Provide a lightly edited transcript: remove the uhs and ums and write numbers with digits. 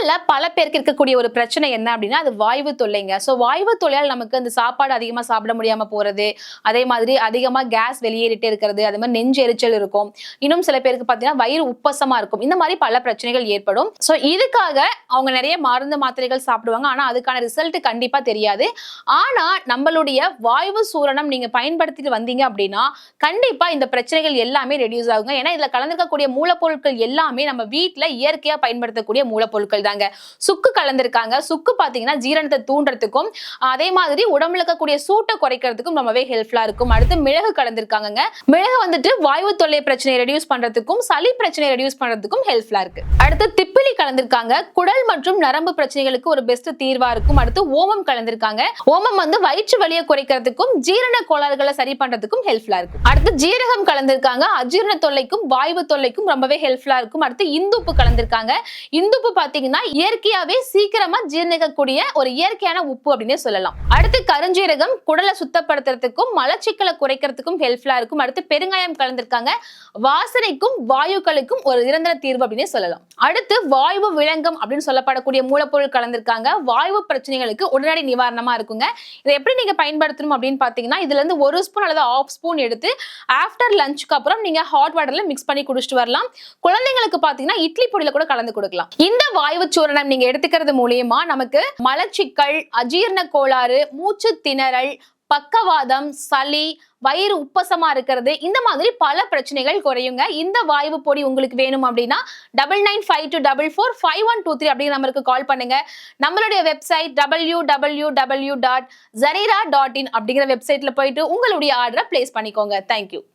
நம்மள பல பேருக்கு இருக்கக்கூடிய ஒரு பிரச்சனை என்ன அப்படின்னா அது வாய்வு தொல்லைங்க. ஸோ வாய்வு தொல்லையால் நமக்கு அந்த சாப்பாடு அதிகமா சாப்பிட முடியாம போறது, அதே மாதிரி அதிகமா கேஸ் வெளியேறிட்டே இருக்கிறது, அதே மாதிரி நெஞ்சு எரிச்சல் இருக்கும். இன்னும் சில பேருக்கு பார்த்தீங்கன்னா வயிறு உப்பசமா இருக்கும். இந்த மாதிரி பல பிரச்சனைகள் ஏற்படும். ஸோ இதுக்காக அவங்க நிறைய மருந்து மாத்திரைகள் சாப்பிடுவாங்க. ஆனா அதுக்கான ரிசல்ட் கண்டிப்பா தெரியாது. ஆனா நம்மளுடைய வாய்வு சூரணம் நீங்க பயன்படுத்திட்டு வந்தீங்க அப்படின்னா கண்டிப்பா இந்த பிரச்சனைகள் எல்லாமே ரெடியூஸ் ஆகுங்க. ஏன்னா இதுல கலந்திருக்கக்கூடிய மூலப்பொருட்கள் எல்லாமே நம்ம வீட்டுல இயற்கையா பயன்படுத்தக்கூடிய மூலப்பொருட்கள் தாங்க. சுக்கு கலந்திருக்காங்க. சுக்கு பாத்தீங்கன்னா ஜீரணத்தை தூண்டுறதுக்கும் அதே மாதிரி உடம்புல இருக்கக்கூடிய சூட்டை குறைக்கிறதுக்கும் ரொம்பவே ஹெல்ப்ஃபுல்லா இருக்கும். அடுத்து மிளகு கலந்திருக்காங்க. மிளகு வந்துட்டு வாய்வு தொல்லை பிரச்சனையை ரெடியூஸ் பண்றதுக்கும் சளி பிரச்சனையை ரெடியூஸ் பண்றதுக்கும் ஹெல்ப்ஃபுல்லா இருக்கு. அடுத்து திப்பிலி கலந்திருக்காங்க. குடல் மற்றும் நரம்பு பிரச்சனைகளுக்கு ஒரு பெஸ்ட் தீர்வா இருக்கும். அடுத்து ஓமம் கலந்திருக்காங்க. ஓமம் வந்து வயிற்று வலியை குறைக்கிறதுக்கும் ஜீரண கோளாறுகளை சரி பண்றதுக்கும் ஹெல்ப்ஃபுல்லா இருக்கும். அடுத்து ஜீரகம் கலந்திருக்காங்க. அஜீரண தொல்லைக்கும் வாய்வு தொல்லைக்கும் ரொம்பவே ஹெல்ப்ஃபுல்லா இருக்கும். அடுத்து இந்துப்பு கலந்திருக்காங்க. இந்துப்பு பாத்தீங்கன்னா இயற்கையாவே சீக்கிரமா ஜீரணிக்கக்கூடிய ஒரு இயற்கையான உப்பு அப்படின்னு சொல்லலாம். அடுத்து கருஞ்சீரகம் குடலை சுத்தப்படுத்துறதுக்கும் மலச்சிக்கலை குறைக்கிறதுக்கும் ஹெல்ப்ஃபுல்லா இருக்கும். அடுத்து பெருங்காயம் கலந்திருக்காங்க. வாசனைக்கும் வாயுக்களுக்கும் ஒரு நிரந்தர தீர்வு அப்படின்னு சொல்லலாம். அடுத்து வாயு விலங்கம் அப்படின்னு சொல்லப்படக்கூடிய மூலப்பொருள் கலந்திருக்காங்க. வாயு பிரச்சனைகளுக்கு உடனடி நிவாரணமா இருக்குங்க. இதை எப்படி நீங்க பயன்படுத்தணும் அப்படின்னு பாத்தீங்கன்னா இதுல இருந்து 1 ஸ்பூன் அல்லது 1/2 ஸ்பூன் எடுத்து ஆஃப்டர் லஞ்சுக்கு அப்புறம் நீங்க ஹாட் வாட்டர்ல மிக்ஸ் பண்ணி குடிச்சிட்டு வரலாம். குழந்தைங்களுக்கு பாத்தீங்கன்னா இட்லி பொடியில கூட கலந்து கொடுக்கலாம். இந்த வாயு சூரணம் நீங்க எடுத்துக்கிறது மூலியமா நமக்கு மலச்சிக்கல், அஜீரண கோளாறு, மூச்சு திணறல், பக்கவாதம், சளி, வயிறு உப்பசமா இருக்கிறது, இந்த மாதிரி பல பிரச்சனைகள் குறையுங்க. இந்த வாயு பொடி உங்களுக்கு வேணும் அப்படின்னா 9952445123 அப்படிங்கிற நம்பருக்கு கால் பண்ணுங்க. நம்மளுடைய வெப்சைட் www.zarira.in அப்படிங்கிற வெப்சைட்ல போயிட்டு உங்களுடைய ஆர்டரை பிளேஸ் பண்ணிக்கோங்க. தேங்க்யூ.